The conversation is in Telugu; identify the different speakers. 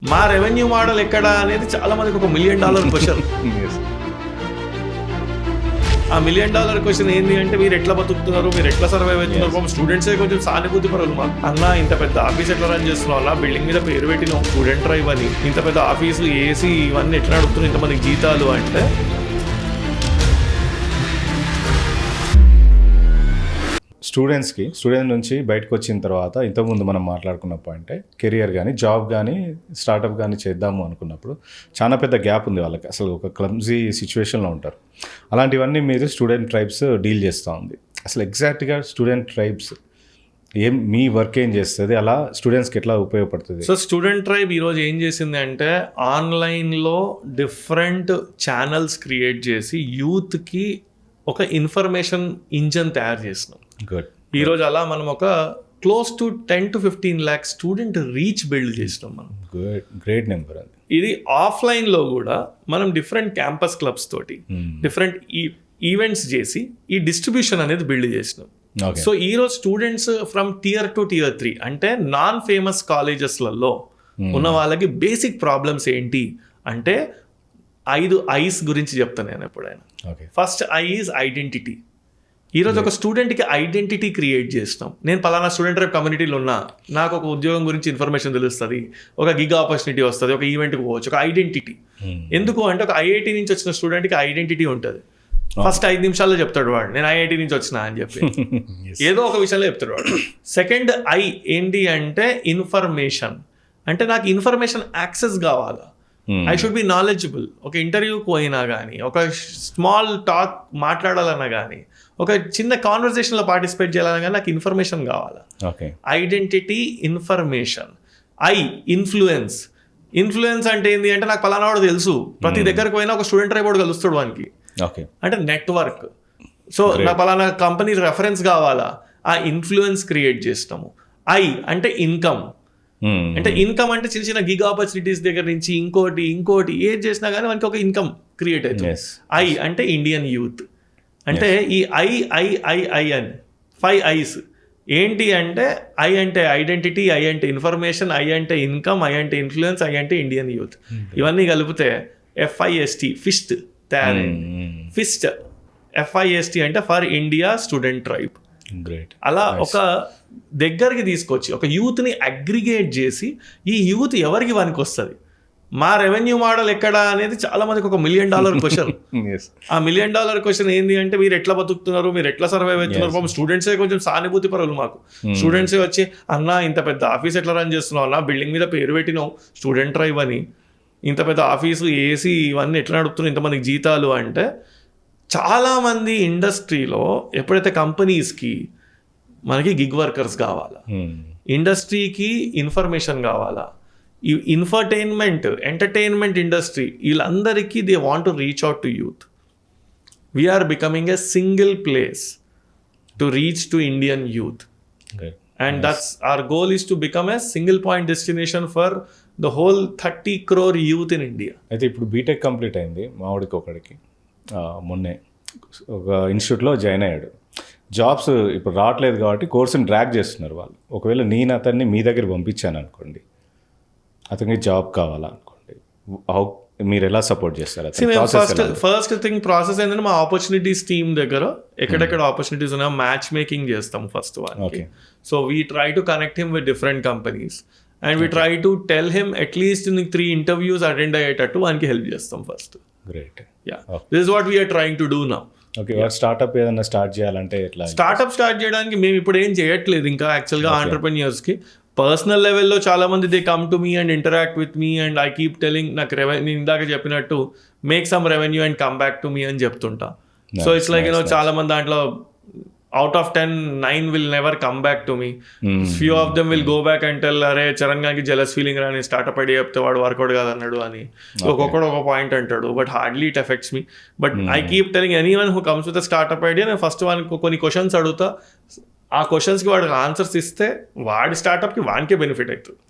Speaker 1: మా రెవెన్యూ మోడల్ ఎక్కడ అనేది చాలా మందికి ఒక $1 మిలియన్ క్వశ్చన్. ఆ $1 మిలియన్ క్వశ్చన్ ఏంటి అంటే మీరు ఎట్లా బతుకుతున్నారు, మీరు ఎట్లా సర్వైవ్ అవుతున్నారు. స్టూడెంట్సే కొంచెం సానుభూతి పరులు. మాకు అన్న ఇంత పెద్ద ఆఫీస్ ఎట్లా రన్ చేస్తున్నావు, అన్న బిల్డింగ్ మీద పేరు పెట్టినాం స్టూడెంట్ డ్రైవ్ అని, ఇంత పెద్ద ఆఫీసు ఏసీ ఇవన్నీ ఎట్లా నడుపుతున్నాయి, ఇంతమందికి జీతాలు అంటే.
Speaker 2: స్టూడెంట్ నుంచి బయటకు వచ్చిన తర్వాత ఇంతకుముందు మనం మాట్లాడుకున్న పాయింటే కెరియర్ కానీ జాబ్ కానీ స్టార్టప్ కానీ చేద్దాము అనుకున్నప్పుడు చాలా పెద్ద గ్యాప్ ఉంది వాళ్ళకి, అసలు ఒక క్లమ్జీ సిచ్యువేషన్లో ఉంటారు. అలాంటివన్నీ మీరు స్టూడెంట్ ట్రైబ్స్ డీల్ చేస్తూ ఉంది. అసలు ఎగ్జాక్ట్గా స్టూడెంట్ ట్రైబ్స్ మీ వర్క్ ఏం చేస్తుంది, అలా స్టూడెంట్స్కి ఎట్లా ఉపయోగపడుతుంది?
Speaker 1: సో స్టూడెంట్ ట్రైబ్ ఈరోజు ఏం చేసింది అంటే ఆన్లైన్లో డిఫరెంట్ ఛానల్స్ క్రియేట్ చేసి యూత్కి ఒక ఇన్ఫర్మేషన్ ఇంజన్ తయారు చేసినాం.
Speaker 2: గుడ్.
Speaker 1: ఈరోజు అలా మనం ఒక close to 10 to 15 lakh student reach build చేసినాం మనం.
Speaker 2: గుడ్, గ్రేట్ నెంబర్ అది.
Speaker 1: ఇది ఆఫ్లైన్లో కూడా మనం డిఫరెంట్ క్యాంపస్ క్లబ్స్ తోటి డిఫరెంట్ ఈవెంట్స్ చేసి ఈ డిస్ట్రిబ్యూషన్ అనేది బిల్డ్ చేసినాం. సో ఈరోజు స్టూడెంట్స్ ఫ్రమ్ Tier 2 Tier 3 అంటే నాన్ ఫేమస్ కాలేజెస్లలో ఉన్న వాళ్ళకి బేసిక్ ప్రాబ్లమ్స్ ఏంటి అంటే 5 ఐస్ గురించి చెప్తాను నేను ఎప్పుడైనా. First I is identity. ఈరోజు ఒక స్టూడెంట్కి ఐడెంటిటీ క్రియేట్ చేస్తాం. నేను పలానా స్టూడెంట్ రేపు కమ్యూనిటీలో ఉన్నా, నాకు ఒక ఉద్యోగం గురించి ఇన్ఫర్మేషన్ తెలుస్తుంది, ఒక గిగ్ ఆపర్చునిటీ వస్తుంది, ఒక ఈవెంట్కి పోవచ్చు, ఒక ఐడెంటిటీ. ఎందుకు అంటే ఒక ఐఐటి నుంచి వచ్చిన స్టూడెంట్కి ఐడెంటిటీ ఉంటుంది. ఫస్ట్ 5 నిమిషాల్లో చెప్తాడు వాడు నేను ఐఐటి నుంచి వచ్చిన అని చెప్పి ఏదో ఒక విషయంలో చెప్తాడు వాడు. సెకండ్ ఐ ఏంటి అంటే ఇన్ఫర్మేషన్. అంటే నాకు ఇన్ఫర్మేషన్ యాక్సెస్ కావాలా, ఐ షుడ్ బి నాలెడ్జబుల్. ఒక ఇంటర్వ్యూకి పోయినా కానీ, ఒక స్మాల్ టాక్ మాట్లాడాలన్నా కానీ, ఒక చిన్న కాన్వర్సేషన్లో పార్టిసిపేట్ చేయాలన్నా కానీ నాకు ఇన్ఫర్మేషన్ కావాలా. Identity, information. I influence. Influence అంటే ఏంటి అంటే నాకు పలానా వాడు తెలుసు, ప్రతి దగ్గరకు పోయినా ఒక స్టూడెంట్ ట్రైబ్ వాడు కలుస్తాడు వానికి. అంటే నెట్వర్క్. సో నా పలానా కంపెనీ రెఫరెన్స్ కావాలా, ఆ ఇన్ఫ్లుయెన్స్ క్రియేట్ చేస్తాము. ఐ అంటే ఇన్కమ్. అంటే ఇన్కమ్ అంటే చిన్న చిన్న గిగ్ ఆపర్చునిటీస్ దగ్గర నుంచి ఇంకోటి ఏది చేసినా కానీ మనకి ఒక ఇన్కమ్ క్రియేట్ అవుతుంది. ఐ అంటే ఇండియన్ యూత్. అంటే ఈ ఐ అని 5 ఐస్ ఏంటి అంటే ఐ అంటే ఐడెంటిటీ, ఐ అంటే ఇన్ఫర్మేషన్, ఐ అంటే ఇన్కమ్, ఐ అంటే ఇన్ఫ్లుయెన్స్, ఐ అంటే ఇండియన్ యూత్. ఇవన్నీ కలిపితే FIST ఫిస్ట్ తయారైంది. ఫిస్ట్ FIST అంటే ఫర్ ఇండియా స్టూడెంట్ ట్రైబ్. అలా ఒక దగ్గరికి తీసుకొచ్చి ఒక యూత్ని అగ్రిగేట్ చేసి ఈ యూత్ ఎవరికి వానికి వస్తుంది, మా రెవెన్యూ మోడల్ ఎక్కడ అనేది చాలా మందికి ఒక $1 మిలియన్ క్వశ్చన్. ఆ $1 మిలియన్ క్వశ్చన్ ఏంటి అంటే మీరు ఎట్లా బతుకుతున్నారు, మీరు ఎట్లా సర్వైవ్ అవుతున్నారు. స్టూడెంట్సే కొంచెం సానుభూతి పరులు. మాకు స్టూడెంట్సే వచ్చి అన్న ఇంత పెద్ద ఆఫీస్ ఎట్లా రన్ చేస్తున్నావు, అన్న బిల్డింగ్ మీద పేరు పెట్టినావు స్టూడెంట్ డ్రైవ్ అని, ఇంత పెద్ద ఆఫీసు ఏసీ ఇవన్నీ ఎట్లా నడుపుతున్నావు, ఇంతమందికి జీతాలు అంటే. చాలామంది ఇండస్ట్రీలో ఎప్పుడైతే కంపెనీస్కి మనకి గిగ్ వర్కర్స్ కావాలా, ఇండస్ట్రీకి ఇన్ఫర్మేషన్ కావాలా, ఈ ఎంటర్టైన్మెంట్ ఇండస్ట్రీ వీళ్ళందరికీ they want to reach out to youth. We are becoming a single place to reach to Indian youth. And that's our goal is to become a single point destination for the whole 30 crore youth in India.
Speaker 2: అయితే ఇప్పుడు బీటెక్ కంప్లీట్ అయింది మావాడికి ఒకడికి, మొన్నే ఒక ఇన్స్టిట్యూట్లో జాయిన్ అయ్యాడు. జాబ్స్ ఇప్పుడు రావట్లేదు కాబట్టి కోర్సుని డ్రాగ్ చేస్తున్నారు వాళ్ళు. ఒకవేళ నేను అతన్ని మీ దగ్గర పంపించాను అనుకోండి, అతనికి జాబ్ కావాలనుకోండి, మీరు ఎలా సపోర్ట్ చేస్తారు?
Speaker 1: ఫస్ట్ థింగ్ ప్రాసెస్ ఏంటంటే మా ఆపర్చునిటీస్ టీమ్ దగ్గర ఎక్కడెక్కడ ఆపర్చునిటీస్ ఉన్నాయో మ్యాచ్ మేకింగ్ చేస్తాం ఫస్ట్ వాళ్ళకి. So we try to connect him with different companies and we try to tell him at least 3 interviews attend అయ్యేటట్టు వానికి హెల్ప్ చేస్తాం first.
Speaker 2: Great.
Speaker 1: This is what we are trying to do now.
Speaker 2: Okay, startup ఏదైనా స్టార్ట్ చేయాలంటే ఎట్లా?
Speaker 1: స్టార్ట్అప్ స్టార్ట్ చేయడానికి మేము ఇప్పుడు ఏం చేయట్లేదు ఇంకా. యాక్చువల్గా ఆంటర్ప్రెన్యూర్స్కి పర్సనల్ లెవెల్లో చాలా మంది they come to me and interact with me and I keep telling నాకు నేను ఇందాక చెప్పినట్టు make some revenue and come back to me అని చెప్తుంటా. సో ఇట్స్ లైక్ చాలా మంది దాంట్లో out of 10, 9 will never come back to me. Few of them will go back and tell అరే చరణ్ గారికి జెలస్ ఫీలింగ్ రాని స్టార్ట్అప్ ఐడియా చెప్తే వాడు వర్కౌట్ కాదన్నాడు అని ఒక్కొక్కడు ఒక పాయింట్ అంటాడు. But hardly it effects me. But I keep telling anyone who comes with startup idea నేను ఫస్ట్ వానికి కొన్ని క్వశ్చన్స్ అడుగుతా. ఆ క్వశ్చన్స్కి వాడికి ఆన్సర్స్ ఇస్తే వాడి స్టార్ట్అప్కి వానికే బెనిఫిట్ అవుతుంది.